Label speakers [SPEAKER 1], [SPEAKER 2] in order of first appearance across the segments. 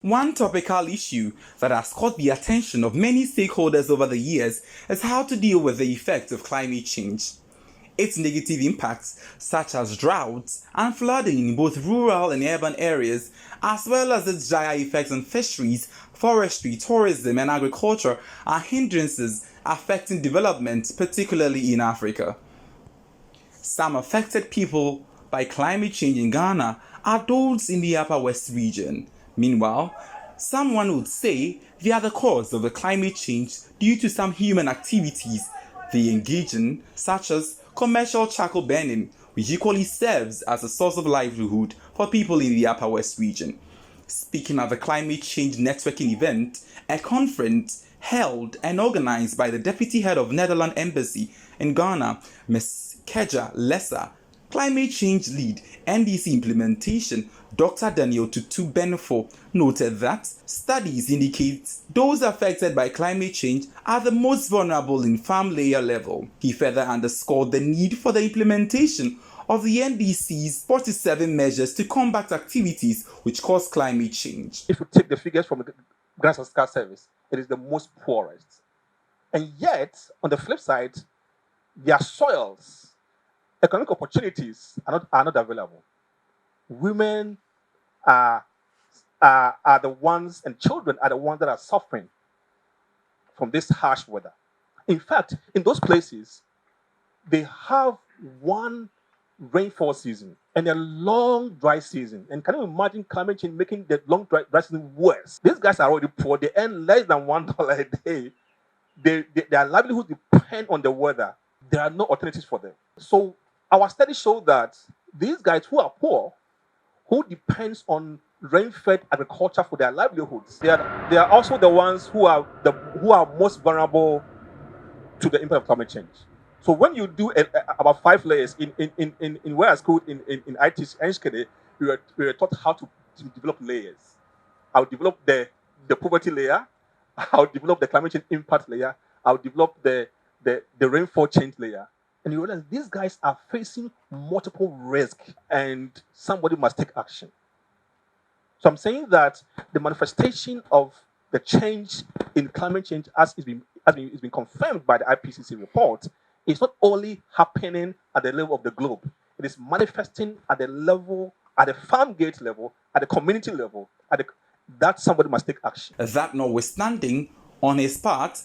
[SPEAKER 1] One topical issue that has caught the attention of many stakeholders over the years is how to deal with the effects of climate change. Its negative impacts, such as droughts and flooding in both rural and urban areas, as well as its dire effects on fisheries, forestry, tourism, and agriculture, are hindrances affecting development, particularly in Africa. Some affected people by climate change in Ghana are those in the Upper West region. Meanwhile, someone would say they are the cause of the climate change due to some human activities they engage in, such as commercial charcoal burning, which equally serves as a source of livelihood for people in the Upper West region. Speaking at the climate change networking event, a conference held and organized by the deputy head of Netherlands Embassy in Ghana, Ms. Keja Lesser, climate change lead NDC implementation, Dr. Tutu Benefoh, noted that studies indicate those affected by climate change are the most vulnerable in farm layer level. He further underscored the need for the implementation of the NDC's 47 measures to combat activities which cause climate change.
[SPEAKER 2] If you take the figures from the Grants and Scar Service, it is the most poorest. And yet, on the flip side, their soils, economic opportunities are not available. Women are the ones, and children are the ones that are suffering from this harsh weather. In fact, in those places, they have one rainfall season and a long dry season. And can you imagine climate change making the long dry season worse? These guys are already poor. They earn less than $1 a day. Their livelihood depend on the weather. There are no alternatives for them. So our studies show that these guys who are poor, who depends on rain-fed agriculture for their livelihoods, they are also the ones who are most vulnerable to the impact of climate change. So when you do about 5 layers in where I school in IT NSKD, we were taught how to develop layers. I'll develop the poverty layer, I'll develop the climate change impact layer, I'll develop the rainfall change layer. And you realize these guys are facing multiple risks and somebody must take action. So I'm saying that the manifestation of the change in climate change as it's been confirmed by the IPCC report is not only happening at the level of the globe, it is manifesting at the farm gate level, at the community level, that somebody must take action.
[SPEAKER 1] That notwithstanding, on his part,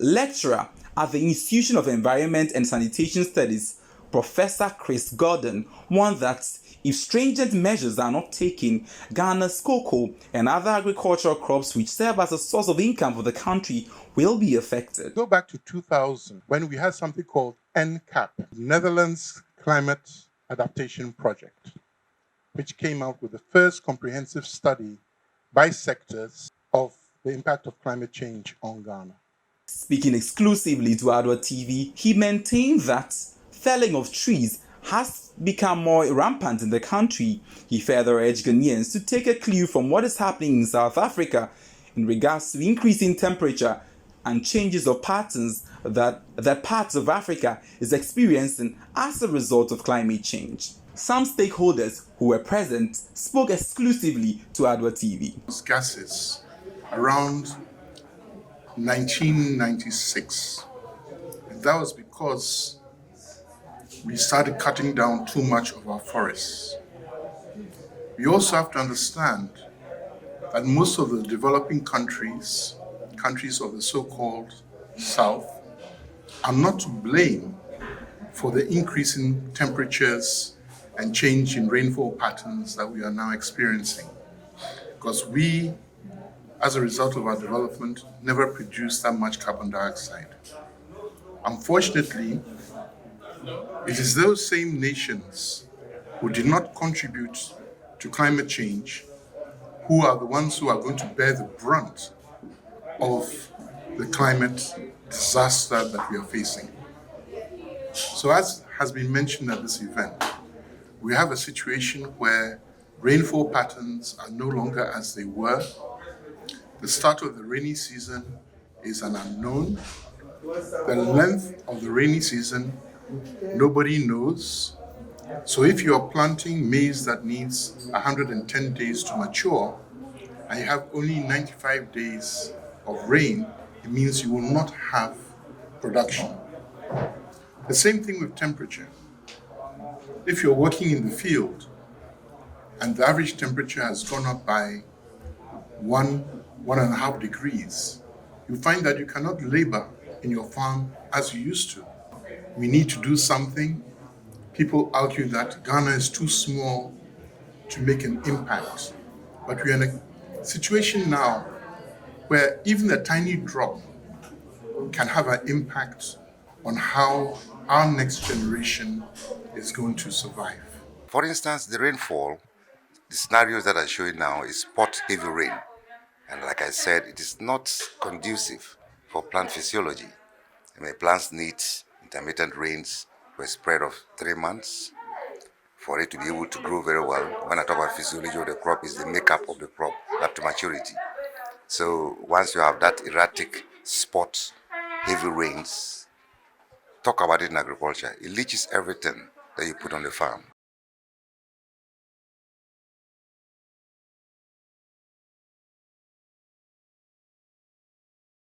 [SPEAKER 1] lecturer at the Institution of Environment and Sanitation Studies, Professor Chris Gordon, warned that if stringent measures are not taken, Ghana's cocoa and other agricultural crops which serve as a source of income for the country will be affected.
[SPEAKER 3] Go back to 2000 when we had something called NCAP, Netherlands Climate Adaptation Project, which came out with the first comprehensive study by sectors of the impact of climate change on Ghana.
[SPEAKER 1] Speaking exclusively to Adwa TV, he maintained that felling of trees has become more rampant in the country. He further urged Ghanaians to take a clue from what is happening in South Africa in regards to increasing temperature and changes of patterns that parts of Africa is experiencing as a result of climate change. Some stakeholders who were present spoke exclusively to Adwa TV.
[SPEAKER 4] Gases around 1996. And that was because we started cutting down too much of our forests. We also have to understand that most of the developing countries of the so-called South, are not to blame for the increase in temperatures and change in rainfall patterns that we are now experiencing. Because we, as a result of our development, never produced that much carbon dioxide. Unfortunately, it is those same nations who did not contribute to climate change who are the ones who are going to bear the brunt of the climate disaster that we are facing. So as has been mentioned at this event, we have a situation where rainfall patterns are no longer as they were. The start of the rainy season is an unknown. The length of the rainy season, nobody knows. So if you are planting maize that needs 110 days to mature, and you have only 95 days of rain, it means you will not have production. The same thing with temperature. If you're working in the field and the average temperature has gone up by 1.5 degrees, you find that you cannot labor in your farm as you used to. We need to do something. People argue that Ghana is too small to make an impact. But we are in a situation now where even a tiny drop can have an impact on how our next generation is going to survive.
[SPEAKER 5] For instance, the rainfall, the scenarios that are showing now is spot heavy rain. And like I said, it is not conducive for plant physiology. Plants need intermittent rains for a spread of 3 months for it to be able to grow very well. When I talk about physiology of the crop, is the makeup of the crop up to maturity. So once you have that erratic spot, heavy rains, talk about it in agriculture, it leaches everything that you put on the farm.